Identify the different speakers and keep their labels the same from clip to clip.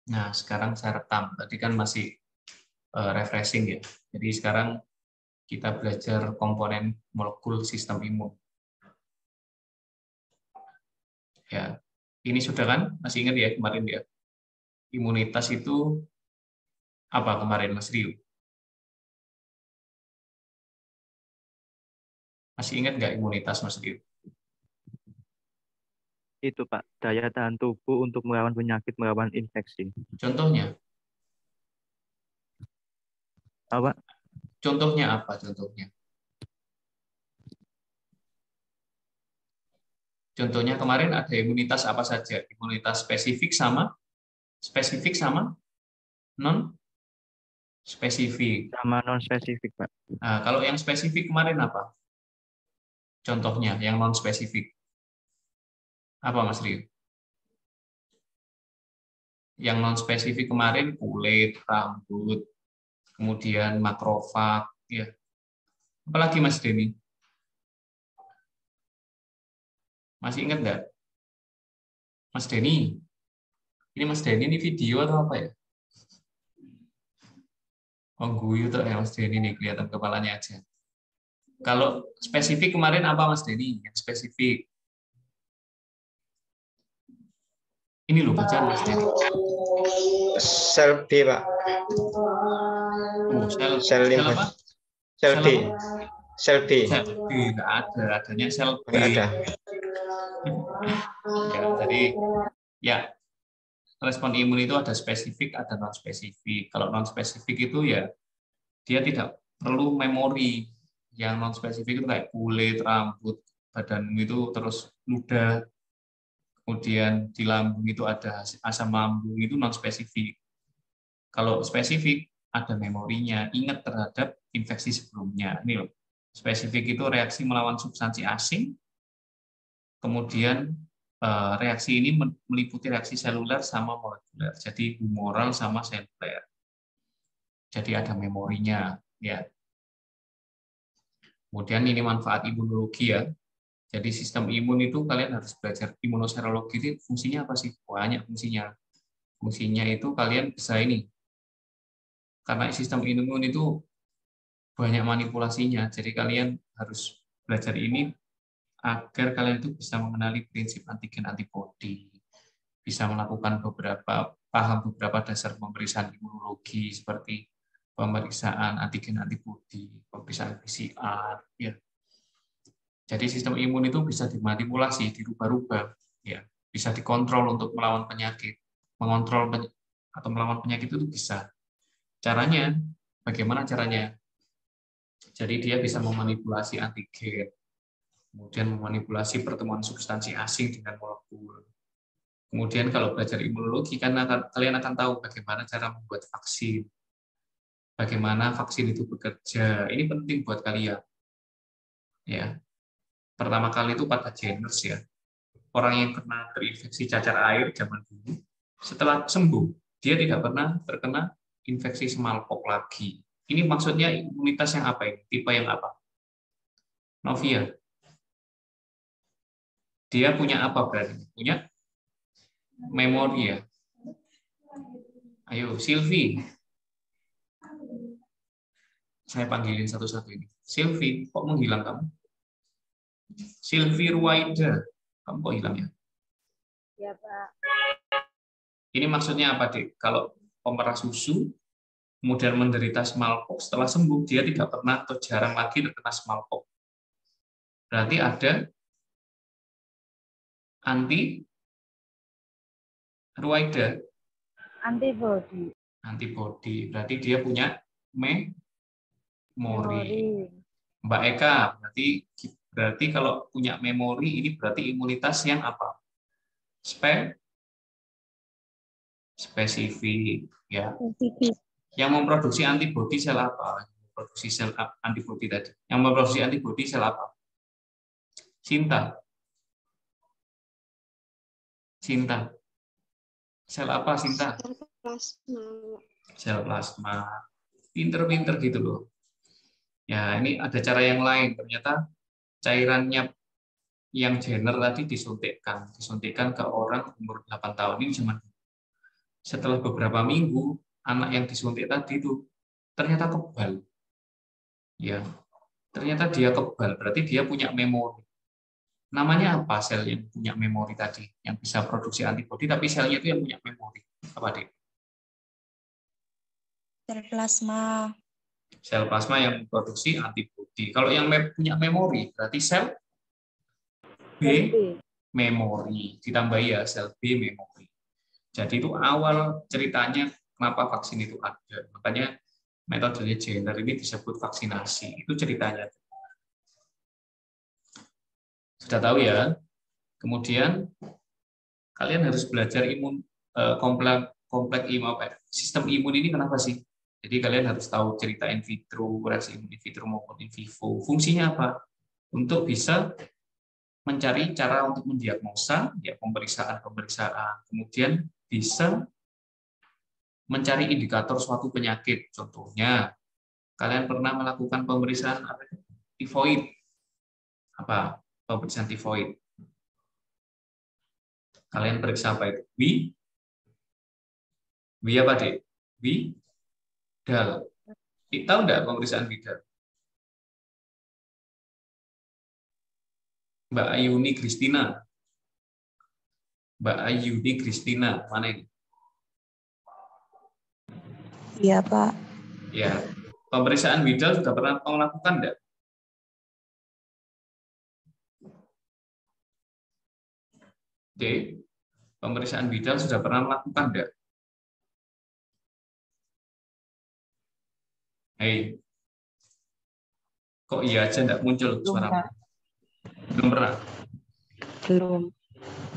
Speaker 1: Nah, sekarang saya rekam. Tadi kan masih refreshing ya. Jadi sekarang kita belajar komponen molekul sistem imun. Ya, ini sudah kan? Masih ingat ya kemarin ya? Imunitas itu apa kemarin, Mas Rio? Masih ingat nggak imunitas, Mas Rio?
Speaker 2: Itu Pak, daya tahan tubuh untuk melawan penyakit, melawan infeksi.
Speaker 1: Contohnya?
Speaker 2: Apa?
Speaker 1: Contohnya apa? Contohnya? Contohnya kemarin ada imunitas apa saja? Imunitas spesifik sama non spesifik.
Speaker 2: Sama non spesifik Pak.
Speaker 1: Nah, kalau yang spesifik kemarin apa? Contohnya yang non spesifik. Apa Mas Rio? Yang non spesifik kemarin kulit, rambut, kemudian makrofag, ya. Apalagi Mas Denny? Masih ingat nggak? Mas Denny? Ini Mas Denny ini video atau apa ya? Oh, guyu tuh ya Mas Denny nih, kelihatan kepalanya aja. Kalau spesifik kemarin apa Mas Denny? Yang spesifik. Ini loh bacaan Mas Denny.
Speaker 3: Sel B, Pak.
Speaker 1: Oh, sel apa?
Speaker 3: Sel B. Sel B.
Speaker 1: Sel B nggak ada, adanya sel B.
Speaker 3: Nggak ada.
Speaker 1: Ya, jadi ya respon imun itu ada spesifik, ada non spesifik. Kalau non spesifik itu ya dia tidak perlu memori. Yang non spesifik itu kayak kulit, rambut, badan itu terus ludah, kemudian di lambung itu ada asam lambung, itu non spesifik. Kalau spesifik ada memorinya, ingat terhadap infeksi sebelumnya. Ini loh. Spesifik itu reaksi melawan substansi asing, kemudian reaksi ini meliputi reaksi seluler sama molekuler, jadi humoral sama seluler. Jadi ada memorinya, ya. Kemudian ini manfaat imunologi ya. Jadi sistem imun itu kalian harus belajar imunoserologi itu fungsinya apa sih? Banyak fungsinya. Fungsinya itu kalian bisa ini. Karena sistem imun itu banyak manipulasinya, jadi kalian harus belajar ini agar kalian itu bisa mengenali prinsip antigen antibodi, bisa melakukan beberapa dasar pemeriksaan imunologi seperti pemeriksaan antigen antibodi, pemeriksaan PCR, ya. Jadi sistem imun itu bisa dimanipulasi, dirubah-rubah, ya, bisa dikontrol untuk melawan penyakit, mengontrol atau melawan penyakit itu bisa. Caranya, bagaimana caranya? Jadi dia bisa memanipulasi antigen, kemudian memanipulasi pertemuan substansi asing dengan molekul. Kemudian kalau belajar imunologi, kan kalian akan tahu bagaimana cara membuat vaksin, bagaimana vaksin itu bekerja. Ini penting buat kalian. Ya, pertama kali itu pada Jenners ya, orang yang kena terinfeksi cacar air zaman dulu, setelah sembuh dia tidak pernah terkena infeksi smallpox lagi. Ini maksudnya imunitas yang apa ini? Tipe yang apa? Novia. Dia punya apa berarti? Punya memori ya. Ayo, Silvi. Saya panggilin satu-satu ini. Silvi, kok menghilang kamu? Silvi Ruwaida, kamu kok hilang ya?
Speaker 4: Ya, Pak.
Speaker 1: Ini maksudnya apa, Dek? Kalau pemerah susu, kemudian menderita smallpox, setelah sembuh, dia tidak pernah atau jarang lagi terkena smallpox. Berarti ada anti Ruwaida.
Speaker 4: Antibody.
Speaker 1: Antibody. Berarti dia punya memori.
Speaker 4: Memori.
Speaker 1: Mbak Eka, berarti kalau punya memori ini berarti imunitas yang apa? Spesifik ya. Yang memproduksi antibodi sel apa? Memproduksi sel antibodi tadi. Yang memproduksi antibodi sel apa? Sinta. Sinta. Sel apa Sinta?
Speaker 5: Sel plasma.
Speaker 1: Sel plasma. Pinter-pinter gitu loh. Ya, ini ada cara yang lain. Ternyata cairannya yang Jenner tadi disuntikkan ke orang umur 8 tahun ini zaman. setelah beberapa minggu anak yang disuntik tadi itu ternyata kebal. Ya, ternyata dia kebal, berarti dia punya memori. Namanya apa sel yang punya memori tadi, yang bisa produksi antibodi tapi selnya itu yang punya memori? Apa, Dek?
Speaker 5: Sel plasma.
Speaker 1: Sel plasma yang memproduksi antibodi. Kalau yang punya memori berarti sel B memori, ditambah ya sel B memori. Jadi itu awal ceritanya kenapa vaksin itu ada. Makanya metodenya Jenner ini disebut vaksinasi. Itu ceritanya. Sudah tahu ya. Kemudian kalian harus belajar kompleks sistem imun ini kenapa sih? Jadi kalian harus tahu cerita in vitro, reaksi imun in vitro maupun in vivo. Fungsinya apa? Untuk bisa mencari cara untuk mendiagnosa, ya pemeriksaan, kemudian bisa mencari indikator suatu penyakit. Contohnya, kalian pernah melakukan pemeriksaan tifoid. Apa? Pemeriksaan tifoid. Kalian periksa apa itu? Apa, Dek? Widal. Tahu enggak pemeriksaan Widal? Mbak Ayuni Kristina. Mana ini?
Speaker 5: Iya, Pak.
Speaker 1: Ya. Pemeriksaan Widal sudah pernah melakukan enggak? D. Pemeriksaan Widal sudah pernah melakukan enggak? Hei. Kok iya aja enggak muncul suara? Belum pernah?
Speaker 5: Belum.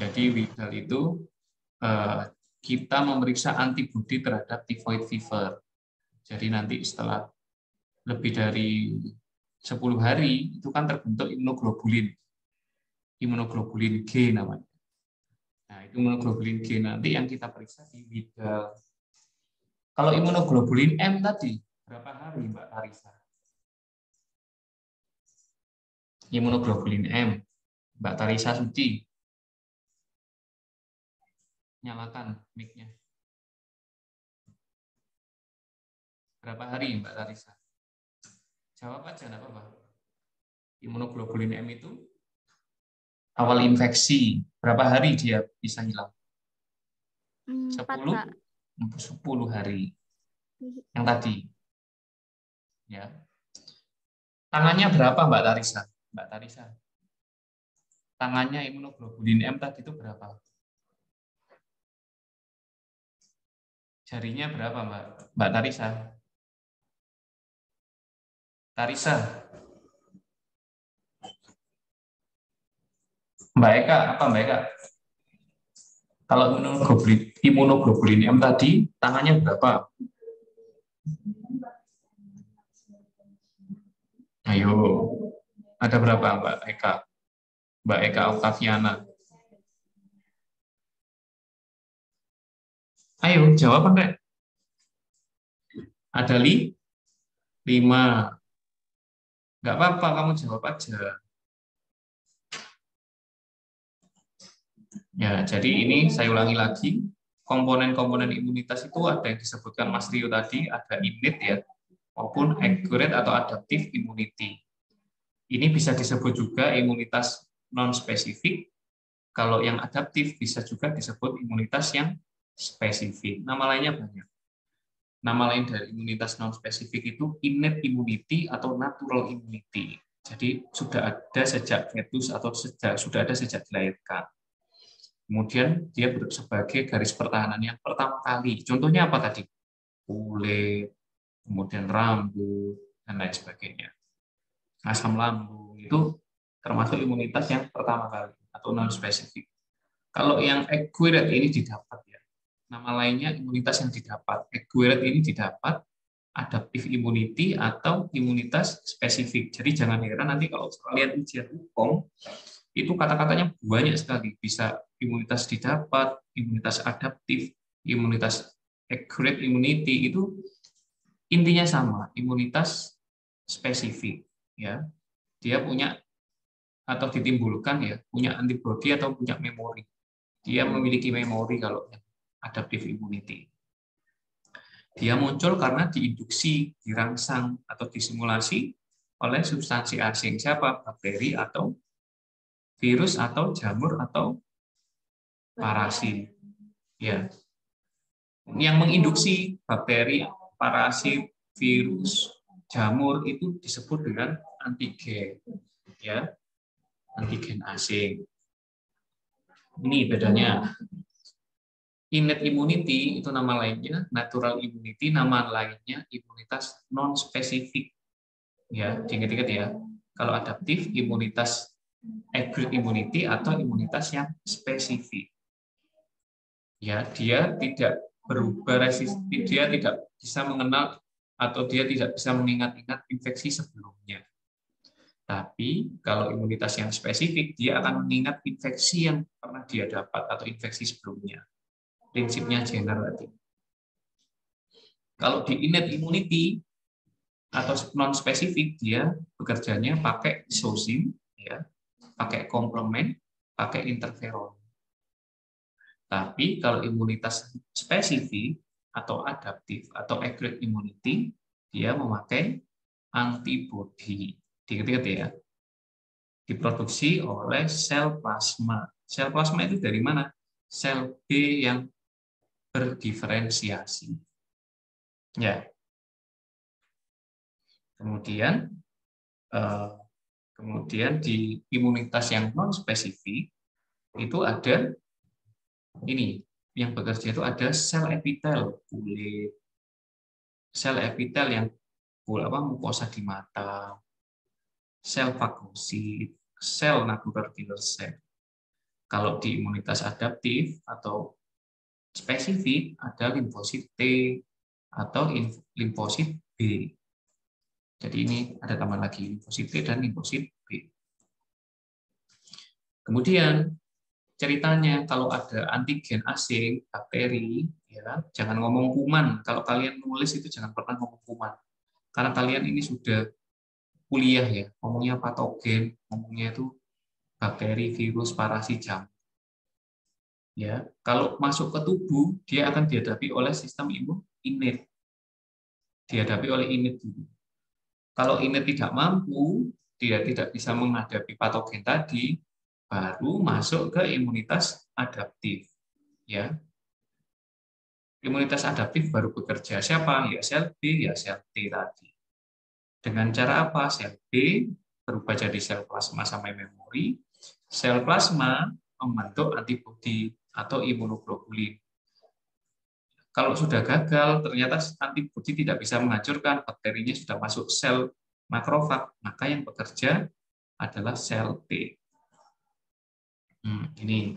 Speaker 1: Jadi Widal itu kita memeriksa antibodi terhadap typhoid fever. Jadi nanti setelah lebih dari 10 hari itu kan terbentuk imunoglobulin G namanya. Nah, itu imunoglobulin G nanti yang kita periksa di Widal. Kalau imunoglobulin M tadi berapa hari, Mbak Tarisa? Imunoglobulin M, Mbak Tarisa Suci. Nyalakan mic-nya. Berapa hari, Mbak Tarisa? Jawab aja, enggak apa-apa. Imunoglobulin M itu awal infeksi, berapa hari dia bisa hilang? 10 hari. Yang tadi. Ya. Tangannya berapa, Mbak Tarisa? Tangannya imunoglobulin M tadi itu berapa? Jarinya berapa, Mbak Tarisa? Mbak Eka, apa Mbak Eka? Kalau imunoglobulin M tadi, tangannya berapa? Ayo, ada berapa Mbak Eka? Mbak Eka Oktaviana. Ayo, jawab Pak. Ada 5. Nggak apa-apa, kamu jawab aja. Ya, jadi ini saya ulangi lagi. Komponen-komponen imunitas itu ada yang disebutkan Mas Rio tadi, ada innate ya, maupun accurate atau adaptive immunity. Ini bisa disebut juga imunitas non-spesifik. Kalau yang adaptif bisa juga disebut imunitas yang spesifik. Nama lainnya banyak. Nama lain dari imunitas non-spesifik itu innate immunity atau natural immunity. Jadi sudah ada sejak fetus atau sudah ada sejak dilahirkan. Kemudian dia sebagai garis pertahanan yang pertama kali. Contohnya apa tadi? Kulit, kemudian rambut, dan lain sebagainya. Asam lambung itu termasuk imunitas yang pertama kali atau non-spesifik. Kalau yang accurate ini didapat ya. Nama lainnya imunitas yang didapat. Accurate ini didapat adaptive immunity atau imunitas spesifik. Jadi jangan heran nanti kalau kalian ujian hukum itu kata-katanya banyak sekali. Bisa imunitas didapat, imunitas adaptif, imunitas accurate immunity, itu intinya sama, imunitas spesifik ya. Dia punya atau ditimbulkan ya, punya antibodi atau punya memori. Dia memiliki memori kalau adaptive immunity. Dia muncul karena diinduksi, dirangsang, atau disimulasi oleh substansi asing. Siapa? Bakteri atau virus atau jamur atau parasit. Ya. Yang menginduksi bakteri, parasit, virus, jamur itu disebut dengan antigen. Ya. Antigen asing. Ini bedanya. Innate immunity itu nama lainnya, natural immunity nama lainnya imunitas non spesifik. Ya, diingat-ingat ya. Kalau adaptif imunitas acquired immunity atau imunitas yang spesifik. Ya, dia tidak berubah resisten, dia tidak bisa mengenal atau dia tidak bisa mengingat-ingat infeksi sebelumnya. Tapi kalau imunitas yang spesifik, dia akan mengingat infeksi yang pernah dia dapat atau infeksi sebelumnya. Prinsipnya general tadi. Kalau di innate immunity atau non spesifik, dia bekerjanya pakai isosim, ya, pakai komplement, pakai interferon. Tapi kalau imunitas spesifik atau adaptif atau acquired immunity, dia memakai antibodi. Diingat-ingat ya. Diproduksi oleh sel plasma. Sel plasma itu dari mana? Sel B yang berdiferensiasi. Ya. Kemudian di imunitas yang non spesifik itu ada ini yang bekerja itu ada sel epitel kulit, sel epitel yang mukosa di mata, sel fagosit, sel natural killer cell. Kalau di imunitas adaptif atau spesifik ada limfosit T atau limfosit B. Jadi ini ada tambahan lagi limfosit T dan limfosit B. Kemudian ceritanya kalau ada antigen asing, bakteri, ya jangan ngomong kuman. Kalau kalian nulis itu jangan pernah ngomong kuman. Karena kalian ini sudah kuliah ya, ngomongnya patogen, ngomongnya itu bakteri, virus, parasit, jamur. Ya, kalau masuk ke tubuh, dia akan dihadapi oleh sistem imun innate. Dihadapi oleh innate dulu. Kalau innate tidak mampu, dia tidak bisa menghadapi patogen tadi, baru masuk ke imunitas adaptif. Ya. Imunitas adaptif baru bekerja. Siapa? Ya sel B, ya sel T tadi. Dengan cara apa? Sel B berubah jadi sel plasma sampai memori. Sel plasma membentuk antibodi atau imunoglobulin. Kalau sudah gagal, ternyata antibodi tidak bisa menghancurkan, bakterinya sudah masuk sel makrofag, maka yang bekerja adalah sel T. Ini.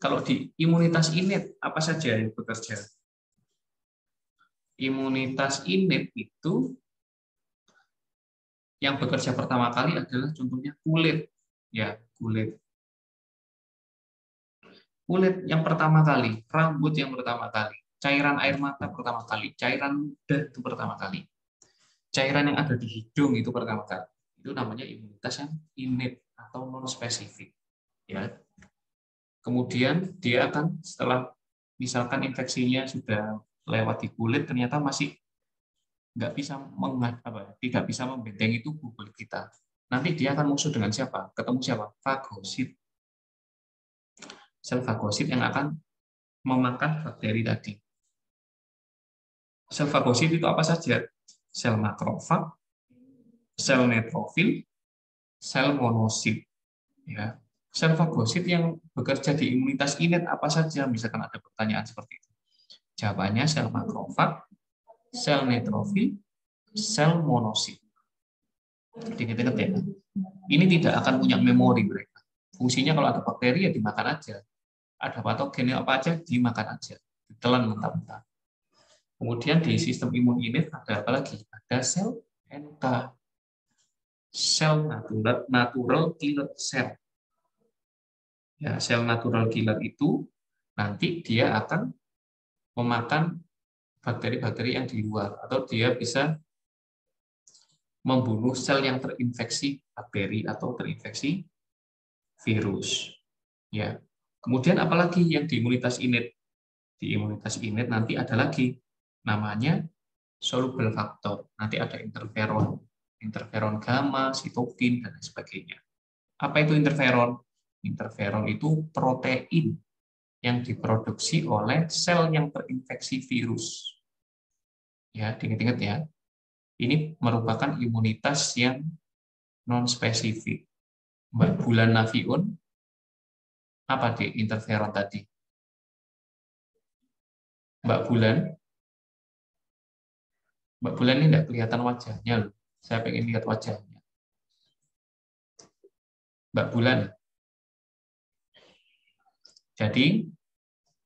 Speaker 1: Kalau di imunitas innate, apa saja yang bekerja? Imunitas innate itu yang bekerja pertama kali adalah contohnya kulit. Ya, kulit. Kulit yang pertama kali, rambut yang pertama kali, cairan air mata pertama kali, cairan ludah itu pertama kali, cairan yang ada di hidung itu pertama kali. Itu namanya imunitas yang innate atau non spesifik. Ya. Kemudian dia akan setelah misalkan infeksinya sudah lewat di kulit, ternyata masih tidak bisa membentengi tubuh kulit kita. Nanti dia akan musuh dengan siapa? Ketemu siapa? Fagosit. Sel fagosit yang akan memakan bakteri tadi. Sel fagosit itu apa saja? Sel makrofag, sel neutrofil, sel monosit. Ya. Sel fagosit yang bekerja di imunitas innate apa saja? Misalkan ada pertanyaan seperti itu. Jawabannya sel makrofag, sel neutrofil, sel monosit. Ingat-ingat ya. Ini tidak akan punya memori mereka. Fungsinya kalau ada bakteri ya dimakan aja. Ada patogen apa aja dimakan aja, ditelan mentah-mentah. Kemudian di sistem imun innate ada apa lagi? Ada sel NK, sel natural killer cell. Ya, sel natural killer itu nanti dia akan memakan bakteri-bakteri yang di luar atau dia bisa membunuh sel yang terinfeksi bakteri atau terinfeksi virus. Ya. Kemudian apalagi yang di imunitas innate? Di imunitas innate nanti ada lagi namanya soluble faktor. Nanti ada interferon, interferon gamma, sitokin, dan lain sebagainya. Apa itu interferon? Interferon itu protein yang diproduksi oleh sel yang terinfeksi virus. Ya, diingat-ingat ya. Ini merupakan imunitas yang non-spesifik. Mbak Bulan Nafiun, apa di interferon tadi? Mbak Bulan ini tidak kelihatan wajahnya loh. Saya pengen lihat wajahnya. Mbak Bulan. Jadi,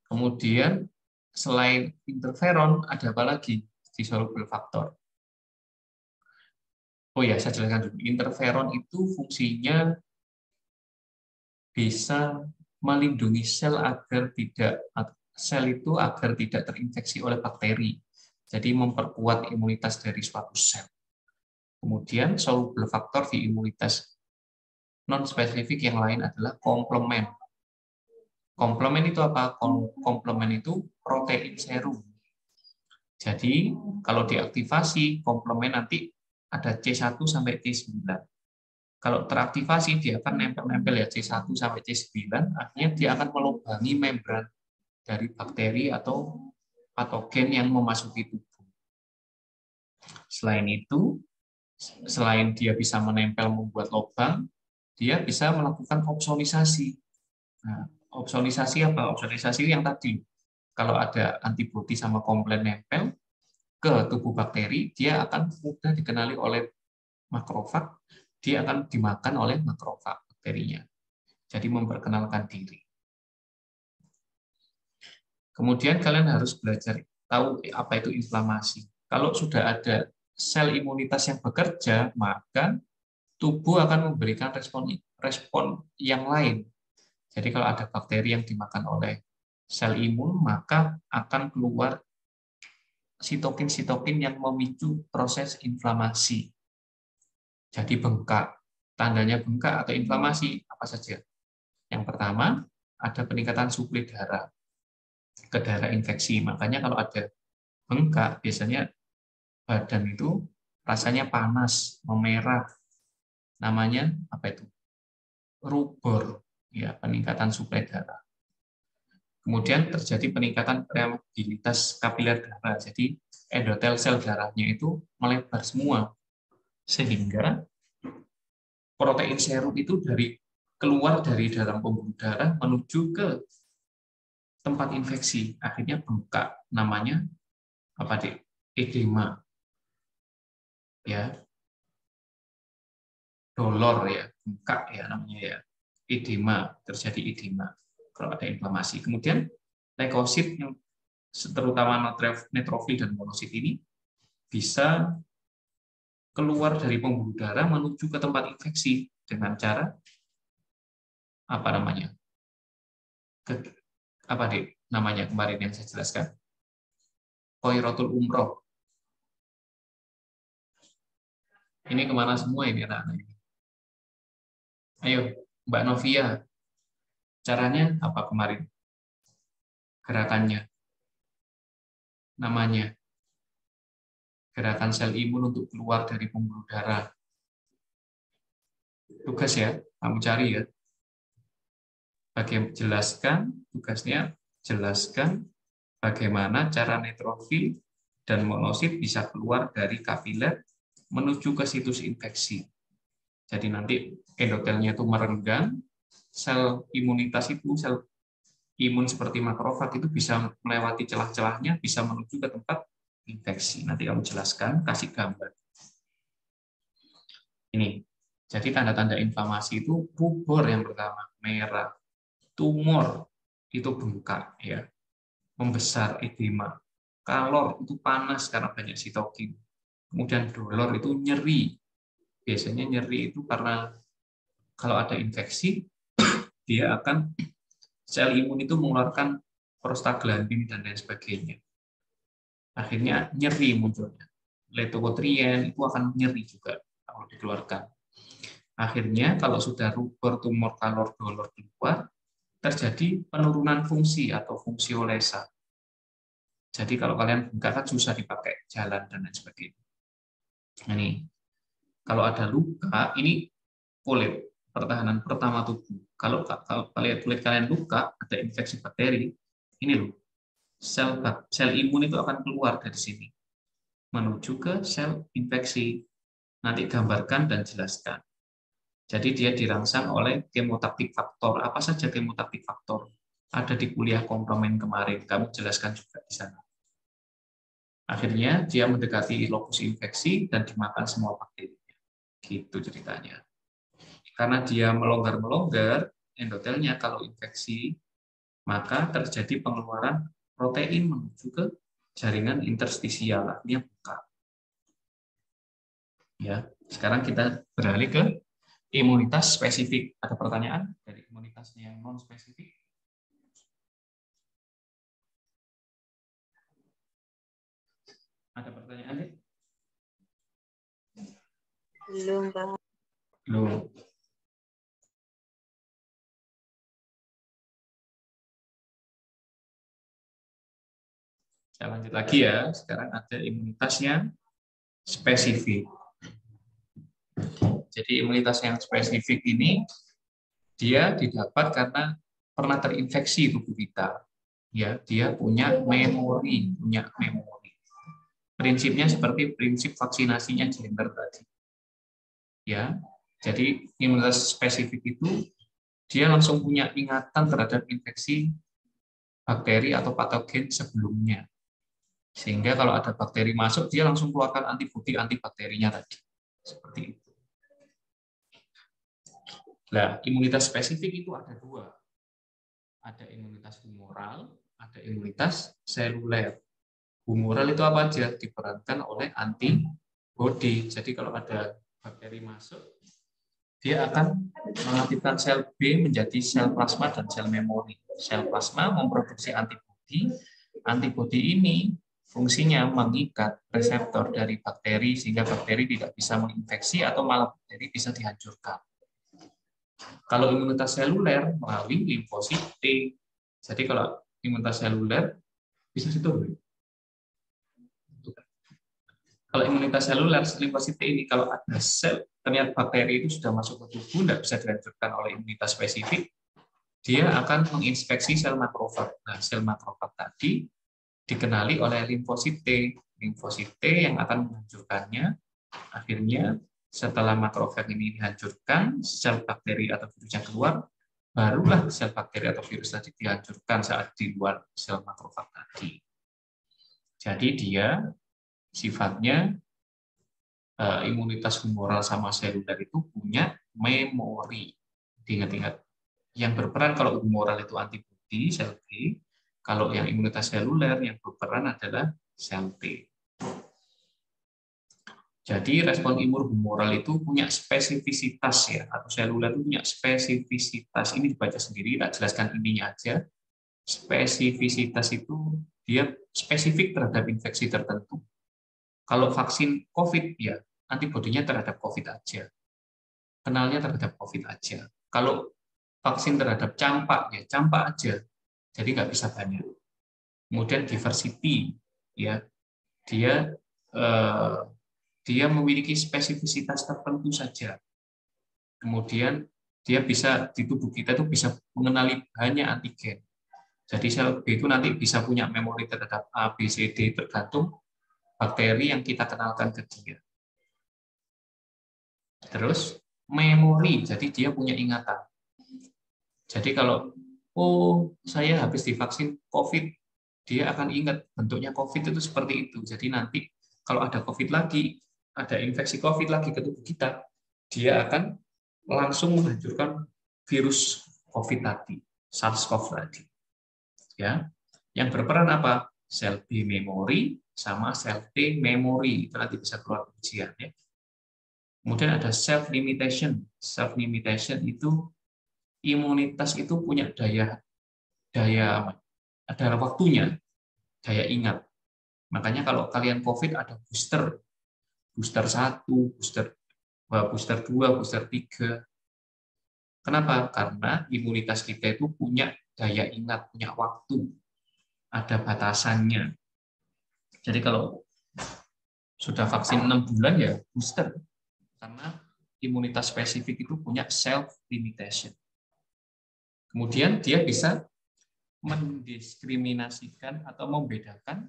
Speaker 1: kemudian selain interferon, ada apa lagi di soluble faktor? Oh ya, saya jelaskan dulu. Interferon itu fungsinya bisa melindungi sel agar tidak terinfeksi oleh bakteri. Jadi memperkuat imunitas dari suatu sel. Kemudian soluble faktor di imunitas non-spesifik yang lain adalah komplement. Komplement itu apa? Komplement itu protein serum. Jadi kalau diaktifasi komplement nanti ada C1 sampai C9. Kalau teraktivasi dia akan nempel-nempel ya C1 sampai C9, akhirnya dia akan melubangi membran dari bakteri atau patogen yang memasuki tubuh. Selain itu, selain dia bisa menempel membuat lubang, dia bisa melakukan opsonisasi. Nah, opsonisasi apa? Opsonisasi yang tadi, kalau ada antibodi sama komplement nempel ke tubuh bakteri, dia akan mudah dikenali oleh makrofag, dia akan dimakan oleh makrofag bakterinya. Jadi memperkenalkan diri. Kemudian kalian harus belajar tahu apa itu inflamasi. Kalau sudah ada sel imunitas yang bekerja, maka tubuh akan memberikan respon yang lain. Jadi kalau ada bakteri yang dimakan oleh sel imun, maka akan keluar sitokin-sitokin yang memicu proses inflamasi. Jadi bengkak. Tandanya bengkak atau inflamasi apa saja? Yang pertama, ada peningkatan suplai darah ke daerah infeksi. Makanya kalau ada bengkak, biasanya badan itu rasanya panas, memerah. Namanya apa itu? Rubor, ya, peningkatan suplai darah. Kemudian terjadi peningkatan permeabilitas kapiler darah. Jadi endotel sel darahnya itu melebar semua. Sehingga protein serum itu keluar dari dalam pembuluh darah menuju ke tempat infeksi. Akhirnya bengkak. Namanya apa, Dek? Edema. Ya. Dolor ya, bengkak ya namanya ya. Edema, terjadi edema kalau ada inflamasi. Kemudian leukosit yang terutama neutrofil dan monosit ini bisa keluar dari pembuluh darah menuju ke tempat infeksi dengan cara apa namanya? Apa Dek namanya kemarin yang saya jelaskan? Koirotul umroh. Ini kemana semua ini anak-anak ini? Ayo, Mbak Novia. Caranya apa kemarin? Gerakannya. Namanya. Gerakan sel imun untuk keluar dari pembuluh darah. Tugas ya, kamu cari ya. Tugasnya jelaskan bagaimana cara neutrofil dan monosit bisa keluar dari kapiler menuju ke situs infeksi. Jadi nanti endotelnya itu merenggang, sel imunitas itu, sel imun seperti makrofag itu bisa melewati celah-celahnya, bisa menuju ke tempat infeksi. Nanti kamu jelaskan, kasih gambar. Ini, jadi tanda-tanda inflamasi itu rubor yang pertama, merah. Tumor itu bengkak, ya, membesar, edema. Kalor itu panas karena banyak sitokin. Kemudian dolor itu nyeri. Biasanya nyeri itu karena kalau ada infeksi, dia akan sel imun itu mengeluarkan prostaglandin dan lain sebagainya. Akhirnya nyeri munculnya. Leukotrien itu akan nyeri juga kalau dikeluarkan. Akhirnya kalau sudah rubor, tumor, kalor, dolor keluar, terjadi penurunan fungsi atau fungsiolesa. Jadi kalau kalian buka kan susah dipakai jalan dan lain sebagainya. Nah, ini kalau ada luka, ini kulit, pertahanan pertama tubuh. Kalau kulit kalian luka, ada infeksi bakteri, ini loh, sel imun itu akan keluar dari sini menuju ke sel infeksi. Nanti gambarkan dan jelaskan. Jadi dia dirangsang oleh kemotaktik faktor. Apa saja kemotaktik faktor? Ada di kuliah komplement kemarin, kamu jelaskan juga di sana. Akhirnya dia mendekati lokus infeksi dan dimakan semua bakterinya. Gitu ceritanya. Karena dia melonggar-melonggar endotelnya kalau infeksi, maka terjadi pengeluaran protein menuju ke jaringan interstisial, artinya buka. Ya, sekarang kita beralih ke imunitas spesifik. Ada pertanyaan dari imunitasnya yang non spesifik? Ada pertanyaan deh?
Speaker 5: Belum, Pak.
Speaker 1: Belum. Saya lanjut lagi ya. Sekarang ada imunitas yang spesifik. Jadi imunitas yang spesifik ini dia didapat karena pernah terinfeksi tubuh kita. Ya, dia punya memori. Prinsipnya seperti prinsip vaksinasinya gender tadi. Ya, jadi imunitas spesifik itu dia langsung punya ingatan terhadap infeksi bakteri atau patogen sebelumnya. Sehingga kalau ada bakteri masuk, dia langsung keluarkan antibodi antibakterinya tadi. Seperti itu. Nah, imunitas spesifik itu ada dua. Ada imunitas humoral, ada imunitas seluler. Humoral itu apa aja? Diperankan oleh antibodi. Jadi kalau ada bakteri masuk, dia akan mengaktifkan sel B menjadi sel plasma dan sel memori. Sel plasma memproduksi antibodi. Antibodi ini fungsinya mengikat reseptor dari bakteri sehingga bakteri tidak bisa menginfeksi atau malah bakteri bisa dihancurkan. Kalau imunitas seluler melalui limfosit T. Jadi kalau imunitas seluler bisa situ. Kalau imunitas seluler limfosit T ini kalau ada sel ternyata bakteri itu sudah masuk ke tubuh tidak bisa dihancurkan oleh imunitas spesifik, dia akan menginspeksi sel makrofag. Nah, sel makrofag tadi dikenali oleh limfosit T. Limfosit T yang akan menghancurkannya. Akhirnya setelah makrofag ini dihancurkan, sel bakteri atau virusnya keluar, barulah sel bakteri atau virus tadi dihancurkan saat di luar sel makrofag tadi. Jadi dia sifatnya imunitas humoral sama seluler itu punya memori. Ingat-ingat. Yang berperan kalau humoral itu antibodi, sel B. Kalau yang imunitas seluler yang berperan adalah sel T. Jadi respon imun humoral itu punya spesifisitas ya, atau seluler itu punya spesifisitas. Ini dibaca sendiri, tak jelaskan ininya aja. Spesifisitas itu dia spesifik terhadap infeksi tertentu. Kalau vaksin COVID ya antibodinya terhadap COVID aja, kenalnya terhadap COVID aja. Kalau vaksin terhadap campak ya campak aja, jadi nggak bisa banyak. Kemudian diversity ya dia memiliki spesifisitas tertentu saja. Kemudian dia bisa di tubuh kita itu bisa mengenali banyak antigen. Jadi sel B itu nanti bisa punya memori terhadap A, B, C, D tergantung bakteri yang kita kenalkan ke dia. Terus memori, jadi dia punya ingatan. Jadi kalau saya habis divaksin COVID, dia akan ingat bentuknya COVID itu seperti itu. Jadi nanti kalau ada COVID lagi, ada infeksi COVID lagi ke tubuh kita, dia akan langsung menghancurkan virus COVID tadi, SARS-CoV tadi. Ya, yang berperan apa? Sel B memori sama sel T memori, itu nanti bisa keluar ujian ya. Kemudian ada self limitation. Self limitation itu imunitas itu punya daya ada waktunya, daya ingat. Makanya kalau kalian COVID ada booster 1, booster 2, booster 3. Kenapa? Karena imunitas kita itu punya daya ingat, punya waktu. Ada batasannya. Jadi kalau sudah vaksin 6 bulan ya booster, karena imunitas spesifik itu punya self limitation. Kemudian dia bisa mendiskriminasikan atau membedakan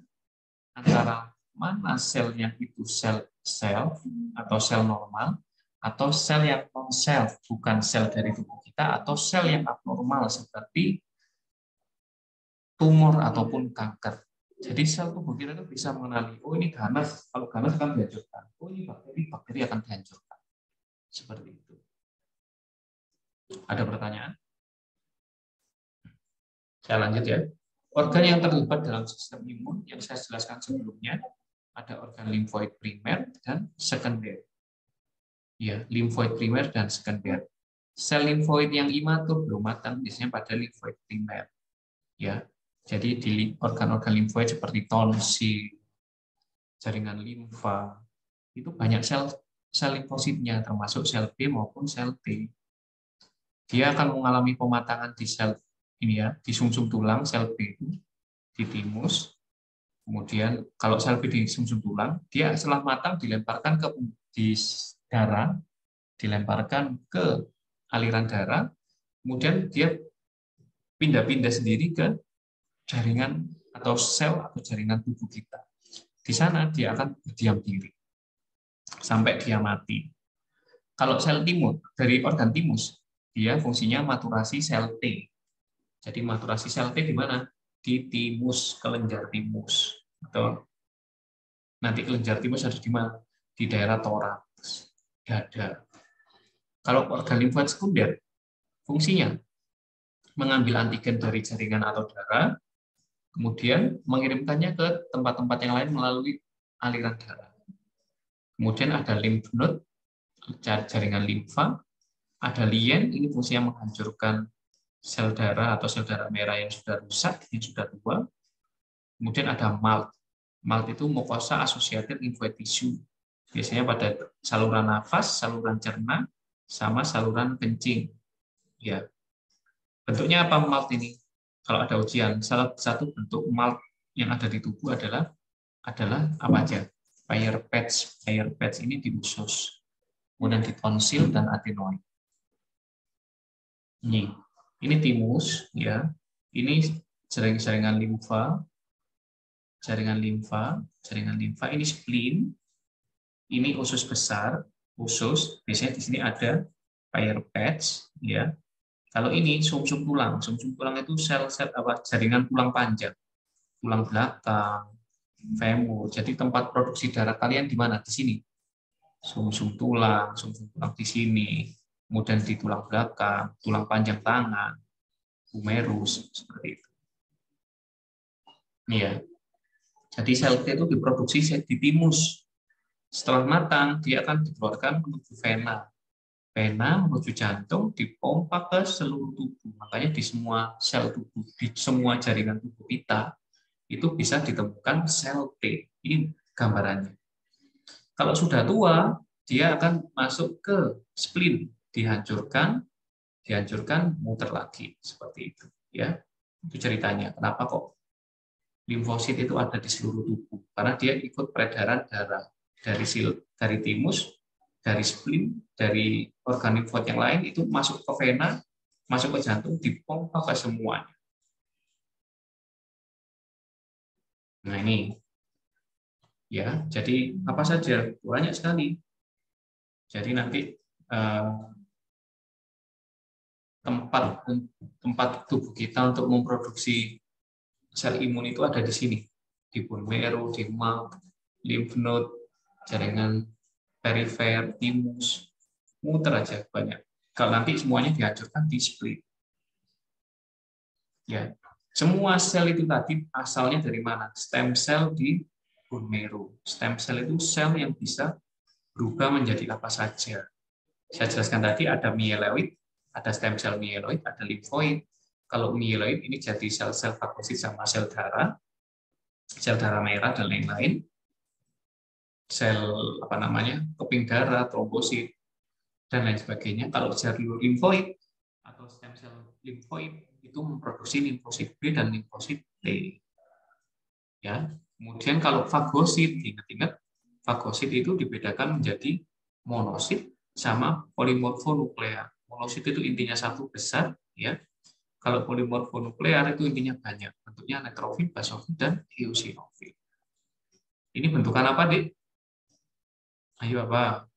Speaker 1: antara mana selnya itu sel self atau sel normal, atau sel yang non self, bukan sel dari tubuh kita, atau sel yang abnormal seperti tumor ataupun kanker. Jadi sel tubuh kita itu bisa mengenali, oh ini ganas, kalau ganas akan dihancurkan, oh ini bakteri akan dihancurkan. Seperti itu. Ada pertanyaan? Saya lanjut ya. Organ yang terlibat dalam sistem imun yang saya jelaskan sebelumnya, ada organ limfoid primer dan sekunder. Ya, limfoid primer dan sekunder. Sel limfoid yang imatur belum matang biasanya pada limfoid primer. Ya, jadi di organ-organ limfoid seperti tonsil, jaringan limfa, itu banyak sel limfositnya, termasuk sel B maupun sel T. Dia akan mengalami pematangan di sel ini ya, di sumsum tulang sel B itu, di timus. Kemudian kalau sel B di sumsum tulang, dia setelah matang dilemparkan ke di darah, dilemparkan ke aliran darah, kemudian dia pindah-pindah sendiri ke jaringan atau sel atau jaringan tubuh kita. Di sana dia akan berdiam diri sampai dia mati. Kalau sel timus dari organ timus, dia fungsinya maturasi sel T. Jadi maturasi sel T di mana? Di timus, kelenjar timus. Atau nanti kelenjar timus ada di mana? Di daerah toraks, dada. Kalau organ limfoid sekunder, fungsinya mengambil antigen dari jaringan atau darah, kemudian mengirimkannya ke tempat-tempat yang lain melalui aliran darah. Kemudian ada lymph node, jaringan limfa, ada lien, ini fungsinya menghancurkan sel darah atau sel darah merah yang sudah rusak, yang sudah tua. Kemudian ada MALT. MALT itu mucosa associated lymphoid tissue. Biasanya pada saluran nafas, saluran cerna, sama saluran kencing. Ya. Bentuknya apa MALT ini? Kalau ada ujian, salah satu bentuk MALT yang ada di tubuh adalah apa aja? Peyer's patch. Peyer's patch ini di usus. Kemudian di tonsil dan adenoid. Ini timus, ya. Ini jaringan limfa, ini spleen, ini usus besar, usus. Biasanya di sini ada Peyer's patch, ya. Kalau ini sumsum tulang itu sel-sel jaringan tulang panjang, tulang belakang, femur. Jadi tempat produksi darah kalian di mana? Di sini. Sumsum tulang di sini. Kemudian di tulang belakang, tulang panjang tangan, humerus, seperti itu. Ini ya. Jadi sel T itu diproduksi di timus. Setelah matang, dia akan dikeluarkan menuju vena. Vena menuju jantung, dipompa ke seluruh tubuh. Makanya di semua sel tubuh, di semua jaringan tubuh kita, itu bisa ditemukan sel T. Ini gambarannya. Kalau sudah tua, dia akan masuk ke spleen. Dihancurkan, muter lagi seperti itu, ya. Itu ceritanya. Kenapa kok limfosit itu ada di seluruh tubuh? Karena dia ikut peredaran darah dari timus, dari spleen, dari organ limfoid yang lain itu masuk ke vena, masuk ke jantung, dipompa ke semuanya. Nah ini, ya. Jadi apa saja? Banyak sekali. Jadi nanti tempat tubuh kita untuk memproduksi sel imun itu ada di sini, di bone marrow, di MALT, lymph node, jaringan perifer, timus, muter aja banyak. Kalau nanti semuanya dihancurkan di spleen. Ya, semua sel itu tadi asalnya dari mana? Stem cell di bone marrow. Stem cell itu sel yang bisa berubah menjadi apa saja. Saya jelaskan tadi ada mieloid, ada stem cell mieloid, ada limfoid. Kalau mieloid ini jadi sel-sel fagosit sama sel darah merah dan lain-lain. Sel keping darah, trombosit dan lain sebagainya. Kalau jalur limfoid atau stem cell limfoid itu memproduksi limfosit B dan limfosit T. Ya, Kemudian kalau fagosit, ingat-ingat fagosit itu dibedakan menjadi monosit sama polimorfonuklear. Monosit itu intinya satu besar, ya. Kalau polimorfonuklear itu intinya banyak, bentuknya neutrofil, basofil, dan eosinofil. Ini bentukan apa, Dik? Ayo apa?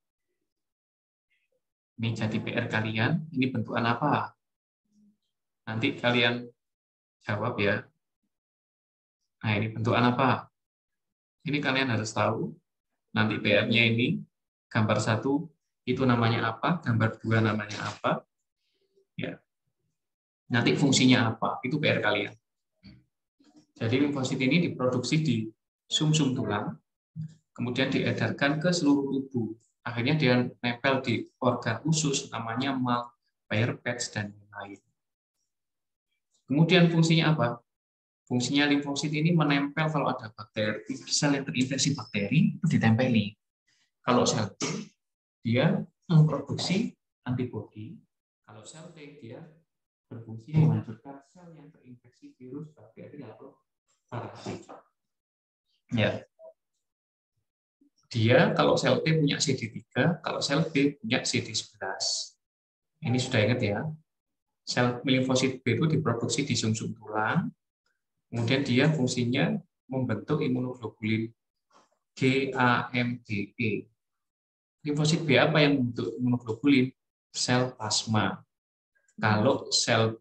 Speaker 1: Ini jadi PR kalian, ini bentukan apa? Nanti kalian jawab ya. Nah, ini bentukan apa? Ini kalian harus tahu. Nanti PR-nya ini, gambar 1 itu namanya apa, gambar 2 namanya apa. Ya. Nanti fungsinya apa, itu PR kalian. Jadi limfosit ini diproduksi di sumsum tulang, kemudian diedarkan ke seluruh tubuh. Akhirnya dia nempel di organ usus, namanya Malpighier patch dan lain. Kemudian fungsinya apa? Fungsinya limfosit ini menempel kalau ada bakteri, sel yang terinfeksi bakteri, itu ditempeli. Kalau sel T, dia memproduksi antibodi. Kalau sel T, dia berfungsi menghancurkan sel yang terinfeksi virus, bakteri, atau parasit. Ya. Dia, kalau sel T punya CD3, kalau sel B punya CD11. Ini sudah ingat ya. Sel limfosit B itu diproduksi di sumsum tulang. Kemudian dia fungsinya membentuk imunoglobulin GAMDE. Limfosit B apa yang membentuk imunoglobulin? Sel plasma. Kalau sel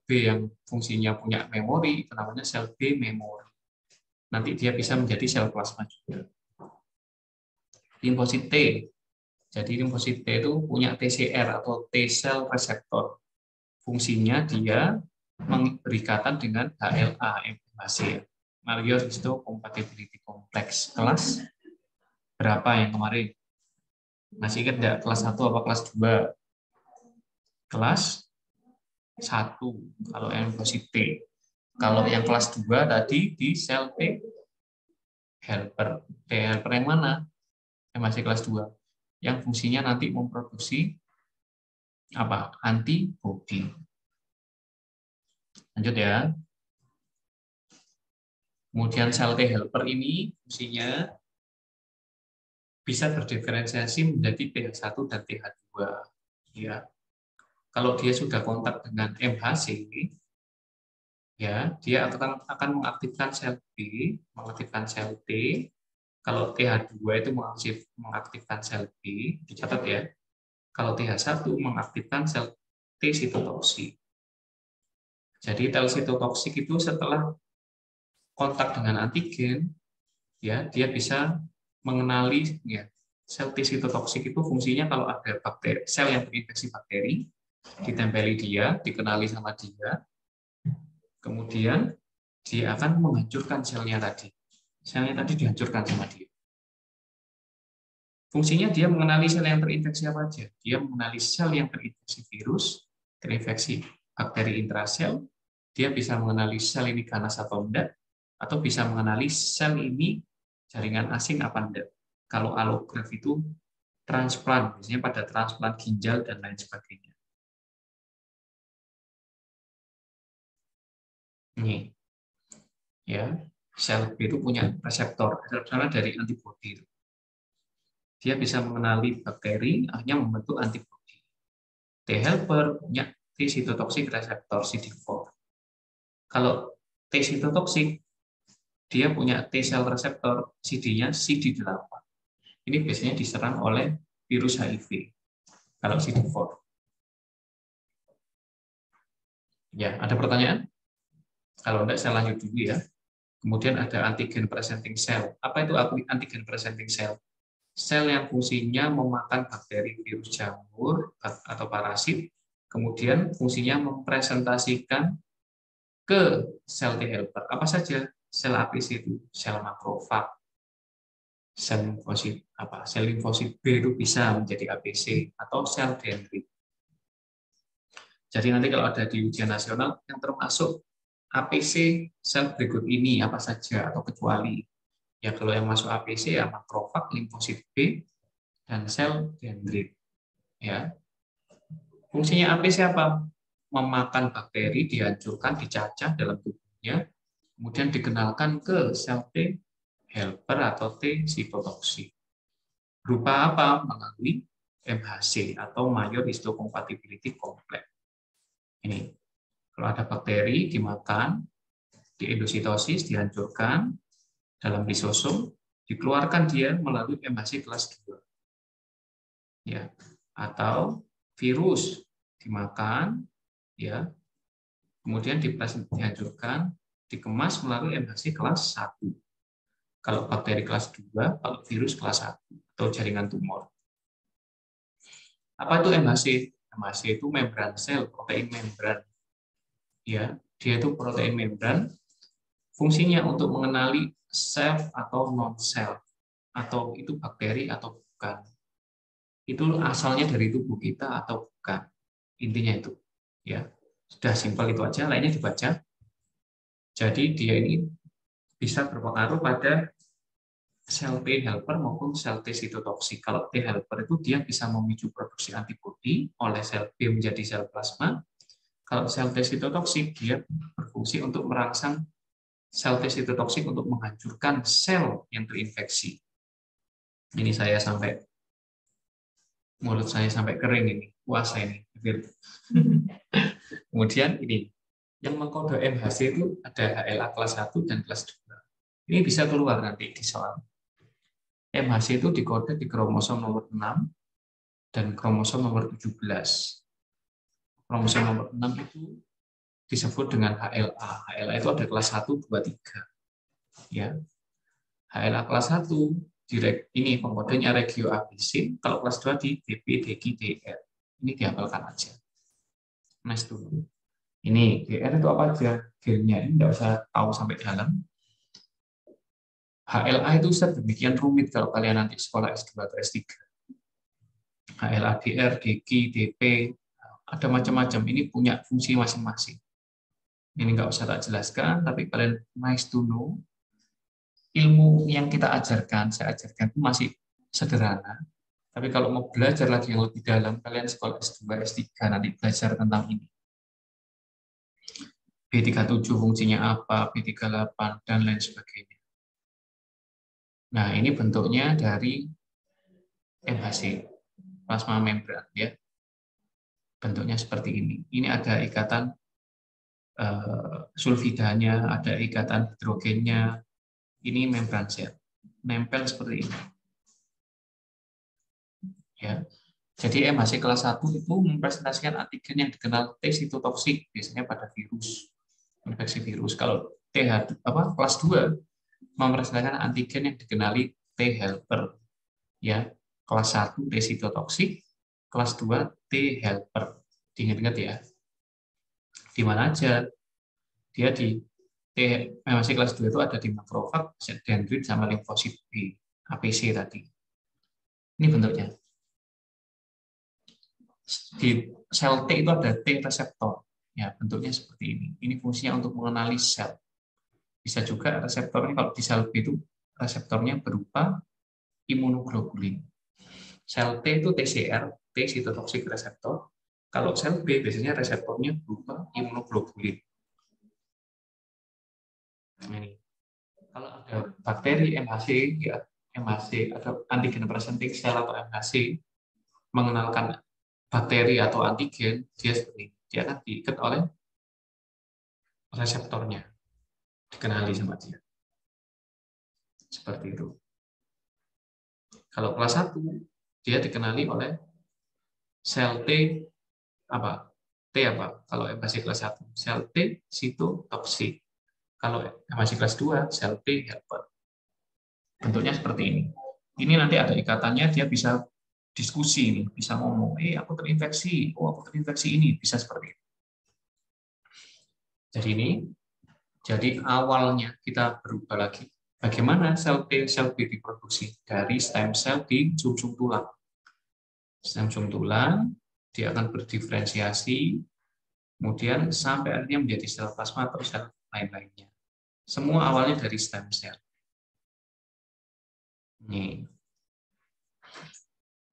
Speaker 1: B yang fungsinya punya memori, itu namanya sel B memori. Nanti dia bisa menjadi sel plasma juga. Limfosit T. Jadi limfosit T itu punya TCR atau T cell receptor. Fungsinya dia berikatan dengan HLA, MHC, Maillard Histocompatibility Complex. Kelas berapa yang kemarin? Masih ingat nggak kelas 1 apa kelas 2? Kelas 1 kalau limfosit T. Kalau yang kelas 2 tadi di sel T helper. T helper yang mana? Yang masih kelas 2. Yang fungsinya nanti memproduksi apa? Antibodi. Lanjut ya. Kemudian sel T helper ini fungsinya bisa berdiferensiasi menjadi TH1 dan TH2. Ya. Kalau dia sudah kontak dengan MHC, ya, dia akan mengaktifkan sel B, mengaktifkan sel T. Kalau TH2 itu mengaktifkan sel B, dicatat ya. Kalau TH1 mengaktifkan sel T sitotoksik. Jadi T sitotoksik itu setelah kontak dengan antigen, ya dia bisa mengenali ya, sel T sitotoksik itu fungsinya kalau ada bakteri, sel yang terinfeksi bakteri, ditempeli dia, dikenali sama dia, kemudian dia akan menghancurkan selnya tadi. Selnya tadi dihancurkan sama dia. Fungsinya dia mengenali sel yang terinfeksi apa aja. Dia mengenali sel yang terinfeksi virus, terinfeksi bakteri intrasel, dia bisa mengenali sel ini ganas atau enggak, atau bisa mengenali sel ini jaringan asing apa enggak. Kalau allograft itu transplant, biasanya pada transplant ginjal dan lain sebagainya. Ini, ya, sel B itu punya reseptor, reseptornya dari antibodi itu. Dia bisa mengenali bakteri, akhirnya membentuk antibodi. T helper punya T sitotoksik reseptor CD4. Kalau T sitotoksik, dia punya T cell reseptor, CD-nya CD8. Ini biasanya diserang oleh virus HIV. Kalau CD4. Ya, ada pertanyaan? Kalau enggak, saya lanjut dulu ya. Kemudian ada antigen presenting cell. Apa itu antigen presenting cell? Sel yang fungsinya memakan bakteri, virus, jamur, atau parasit, kemudian fungsinya mempresentasikan ke sel T helper. Apa saja? Sel APC itu, sel makrofag, sel limfosit apa? Sel limfosit B itu bisa menjadi APC atau sel dendrit. Jadi nanti kalau ada di ujian nasional yang termasuk APC sel berikut ini apa saja atau kecuali. Ya kalau yang masuk APC ya makrofag, limfosit B, dan sel dendrit. Ya. Fungsinya APC apa? Memakan bakteri, dihancurkan, dicacah dalam tubuhnya, kemudian dikenalkan ke sel T helper atau T sitotoksik. Berupa apa? Melalui MHC atau major histocompatibility complex. Ini, kalau ada bakteri dimakan, diendositosis, dihancurkan dalam lisosom, dikeluarkan dia melalui MHC kelas 2. Ya, atau virus dimakan, ya, kemudian dihancurkan, dikemas melalui MHC kelas 1. Kalau bakteri kelas 2, kalau virus kelas 1 atau jaringan tumor. Apa itu MHC? MHC itu membran sel, protein membran. Ya, dia itu protein membran. Fungsinya untuk mengenali self atau non-self, atau itu bakteri atau bukan. Itu asalnya dari tubuh kita atau bukan. Intinya itu. Ya, sudah simpel itu aja, lainnya dibaca. Jadi dia ini bisa berpengaruh pada sel T helper maupun sel T sitotoksik. Kalau T helper itu dia bisa memicu produksi antibodi oleh sel B menjadi sel plasma. Kalau sel T sitotoksik dia berfungsi untuk merangsang sel T sitotoksik untuk menghancurkan sel yang terinfeksi. Ini saya sampai mulut saya sampai kering ini, puasa ini. Kemudian ini yang mengkode MHC itu ada HLA kelas 1 dan kelas 2. Ini bisa keluar nanti di soal. MHC itu dikode di kromosom nomor 6 dan kromosom nomor 17. Kromosom nomor 6 itu disebut dengan HLA. HLA itu ada kelas 1, 2, 3. Ya. HLA kelas 1 ini pengkodenya regio ABC, kalau kelas 2 di DP, DG, DR. Ini dihafalkan aja. Next dulu. Ini GR itu apa aja? Gennya ini nggak usah tahu sampai dalam. HLA itu sedemikian rumit kalau kalian nanti sekolah S2 atau S3. HLA, DR, DG, DP, ada macam-macam. Ini punya fungsi masing-masing. Ini nggak usah tak jelaskan, tapi kalian nice to know. Ilmu yang kita ajarkan, saya ajarkan itu masih sederhana. Tapi kalau mau belajar lagi yang lebih dalam, kalian sekolah S2, S3 nanti belajar tentang ini. B37 fungsinya apa, B38, dan lain sebagainya. Nah, ini bentuknya dari MHC, plasma membran. Ya. Bentuknya seperti ini. Ini ada ikatan sulfidanya, ada ikatan hidrogennya. Ini membran sel, nempel seperti ini. Ya. Jadi MHC kelas 1 itu mempresentasikan antigen yang dikenal T sitotoksik, biasanya pada virus, infeksi virus. Kalau kelas 2 mempresentasikan antigen yang dikenali T helper. Ya, kelas 1 T sitotoksik, kelas 2 T helper. Diingat-ingat ya. Di mana aja? Dia di MHC kelas 2 itu ada di makrofag, dendrit, sama limfosit B, APC tadi. Ini bentuknya. Di sel T itu ada T reseptor. Ya, bentuknya seperti ini. Ini fungsinya untuk mengenali sel. Bisa juga reseptornya kalau di sel B itu reseptornya berupa imunoglobulin. Sel T itu TCR, T sitotoxic reseptor. Kalau sel B biasanya reseptornya berupa imunoglobulin. Ini. Kalau ada bakteri MHC, ya MHC atau antigen presenting cell atau MHC mengenalkan bakteri atau antigen, dia seperti ini. Dia akan diikat oleh reseptornya, dikenali sama dia. Seperti itu. Kalau kelas 1, dia dikenali oleh sel T apa? T apa? Kalau MHC kelas 1, sel T sitotoksik. Kalau MHC kelas 2, sel T helper. Bentuknya seperti ini. Ini nanti ada ikatannya, dia bisa diskusi nih, bisa ngomong, aku terinfeksi, aku terinfeksi ini, bisa seperti itu. Jadi awalnya kita berubah lagi. Bagaimana sel T, sel B diproduksi? Dari stem cell di sumsum tulang. Sumsum tulang, dia akan berdiferensiasi, kemudian sampai akhirnya menjadi sel plasma atau sel lain-lainnya. Semua awalnya dari stem cell.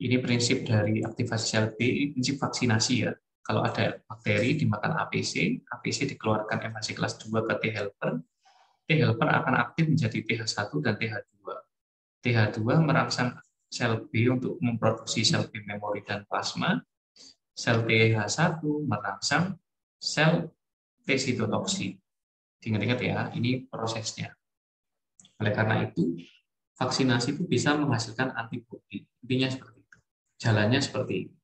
Speaker 1: Ini prinsip dari aktivasi sel B, ini prinsip vaksinasi ya. Kalau ada bakteri dimakan APC, APC dikeluarkan MHC kelas 2 ke T helper, T helper akan aktif menjadi TH1 dan TH2. TH2 merangsang sel B untuk memproduksi sel B memori dan plasma. Sel TH1 merangsang sel T sitotoksi. Ingat-ingat ya, ini prosesnya. Oleh karena itu, vaksinasi itu bisa menghasilkan antibodi. Intinya seperti itu. Jalannya seperti ini.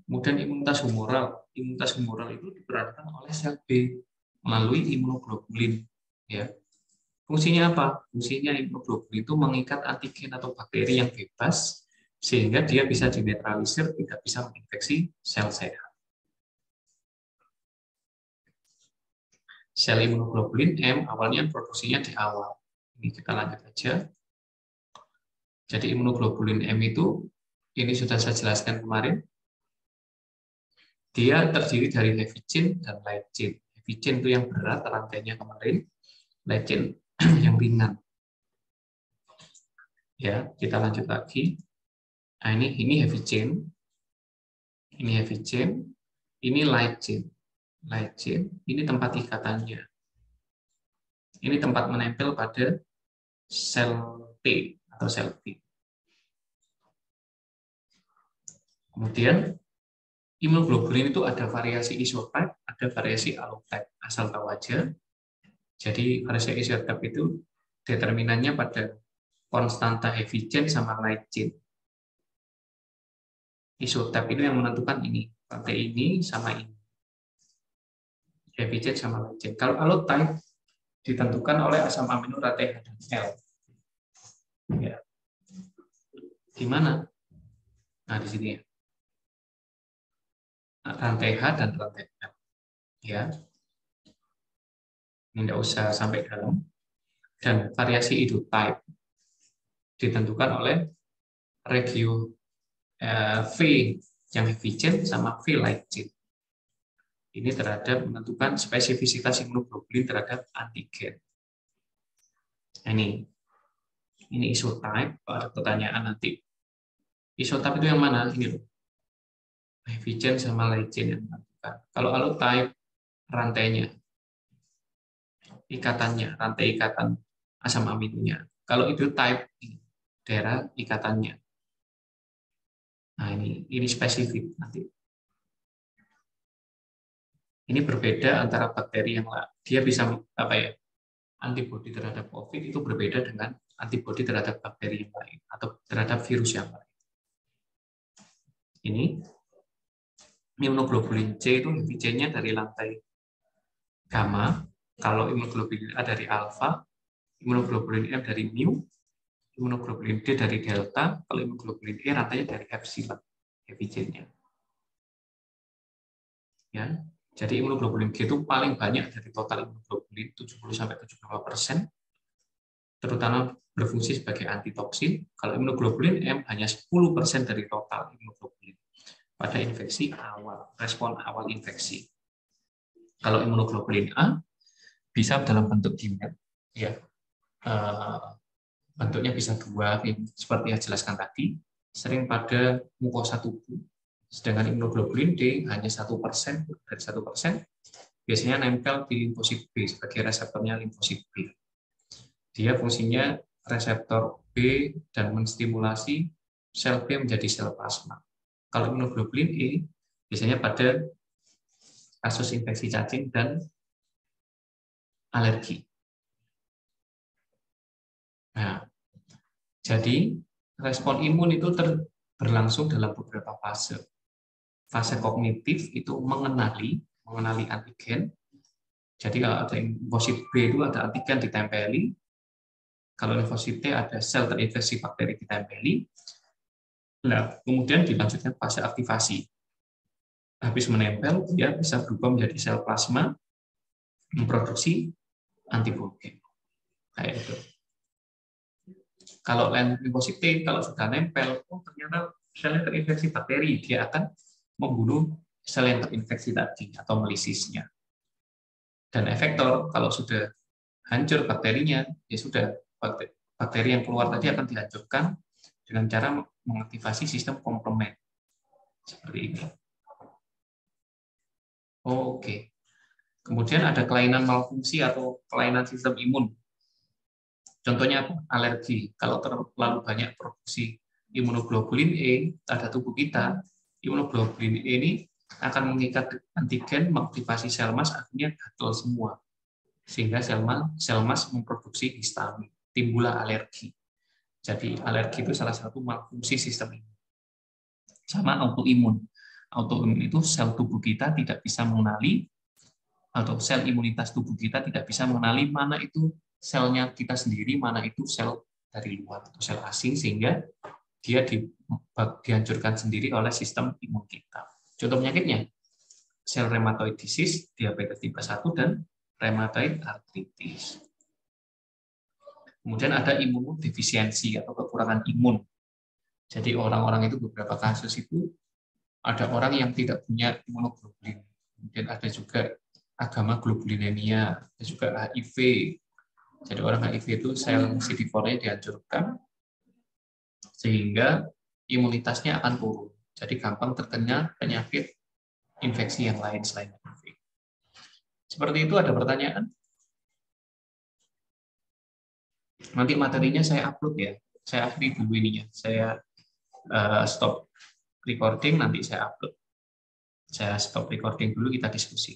Speaker 1: Kemudian imunitas humoral. Imunitas humoral itu diperankan oleh sel B melalui imunoglobulin. Ya. Fungsinya apa? Fungsinya imunoglobulin itu mengikat antigen atau bakteri yang bebas sehingga dia bisa dinetralisir, tidak bisa menginfeksi sel sehat. Sel imunoglobulin M awalnya produksinya di awal. Ini kita lanjut aja. Jadi imunoglobulin M itu, ini sudah saya jelaskan kemarin, dia terdiri dari heavy chain dan light chain. Heavy chain itu yang berat, rantainya kemarin, light chain yang ringan. Ya, kita lanjut lagi. Nah, ini heavy chain, ini heavy chain, ini light chain. Light chain, ini tempat ikatannya. Ini tempat menempel pada sel T atau sel B. Kemudian imunoglobulin itu ada variasi isotype, ada variasi allotype. Asal tahu aja. Jadi variasi isotype itu determinannya pada konstanta heavy chain sama light chain. Isotype itu yang menentukan ini, rantai ini sama ini. Heavy chain sama light chain. Kalau allotype ditentukan oleh asam amino rantai H dan L. Ya. Di mana? Nah, di sini ya. Rantai H dan rantai L. Ya. Ini tidak usah sampai dalam. Dan variasi itu type ditentukan oleh regio V yang heavy chain sama V light chain. Ini terhadap menentukan spesifisitas imunoglobulin terhadap antigen. Ini isotype. Ada pertanyaan nanti. Isotype itu yang mana? Ini loh. Heavy chain sama light chain yang menentukan. Kalau allotype, rantainya, ikatannya, rantai ikatan asam aminonya. Kalau itu type, daerah ikatannya. Nah, ini spesifik nanti. Ini berbeda antara bakteri yang dia bisa antibodi terhadap COVID itu berbeda dengan antibodi terhadap bakteri yang lain atau terhadap virus yang lain. Ini imunoglobulin C itu heavy chain-nya dari lantai gamma, kalau imunoglobulin A dari alfa, imunoglobulin M dari mu, imunoglobulin D dari delta, kalau imunoglobulin E rantainya dari epsilon, heavy chain-nya. Ya. Jadi imunoglobulin G itu paling banyak dari total imunoglobulin, 70-75%, terutama berfungsi sebagai antitoksin. Kalau imunoglobulin M hanya 10% dari total imunoglobulin pada infeksi awal, respon awal infeksi. Kalau imunoglobulin A bisa dalam bentuk dimer, ya, bentuknya bisa dua, seperti yang jelaskan tadi, sering pada mukosa tubuh. Sedangkan imunoglobulin D hanya 1% dari 1%, biasanya nempel di limfosit B sebagai reseptornya limfosit B. Dia fungsinya reseptor B dan menstimulasi sel B menjadi sel plasma. Kalau imunoglobulin E biasanya pada kasus infeksi cacing dan alergi. Nah, jadi respon imun itu berlangsung dalam beberapa fase. Fase kognitif itu mengenali antigen. Jadi kalau ada limfosit B itu ada antigen ditempeli. Kalau limfosit T ada sel terinfeksi bakteri ditempeli. Nah, kemudian dilanjutkan fase aktivasi. Habis menempel, dia bisa berubah menjadi sel plasma, memproduksi antibodi. Kayak itu. Kalau limfosit T, kalau sudah nempel, ternyata selnya terinfeksi bakteri, dia akan membunuh sel yang terinfeksi tadi atau melisisnya. Dan efektor, kalau sudah hancur bakterinya, ya sudah, bakteri yang keluar tadi akan dihancurkan dengan cara mengaktifasi sistem komplement. Seperti ini. Oke. Kemudian ada kelainan malfungsi atau kelainan sistem imun. Contohnya apa? Alergi. Kalau terlalu banyak produksi imunoglobulin E pada tubuh kita, imunoglobulin E ini akan mengikat antigen, mengaktifasi sel mas, akhirnya gatal semua. Sehingga sel mas memproduksi histamin, timbullah alergi. Jadi alergi itu salah satu malfungsi sistem imun. Sama autoimun. Autoimun itu sel tubuh kita tidak bisa mengenali, atau sel imunitas tubuh kita tidak bisa mengenali mana itu selnya kita sendiri, mana itu sel dari luar atau sel asing, sehingga dia dihancurkan sendiri oleh sistem imun kita. Contoh penyakitnya, sel rheumatoid disease, diabetes tipe 1, dan rheumatoid arthritis. Kemudian ada imunodefisiensi atau kekurangan imun. Jadi orang-orang itu beberapa kasus itu ada orang yang tidak punya imunoglobulin. Kemudian ada juga agama globulinemia, ada juga HIV. Jadi orang HIV itu sel CD4-nya dihancurkan sehingga imunitasnya akan turun. Jadi gampang terkena penyakit infeksi yang lain selain HIV. Seperti itu, ada pertanyaan? Nanti materinya saya upload ya. Saya akhiri dulu ininya. Saya stop recording, nanti saya upload. Saya stop recording dulu, kita diskusi.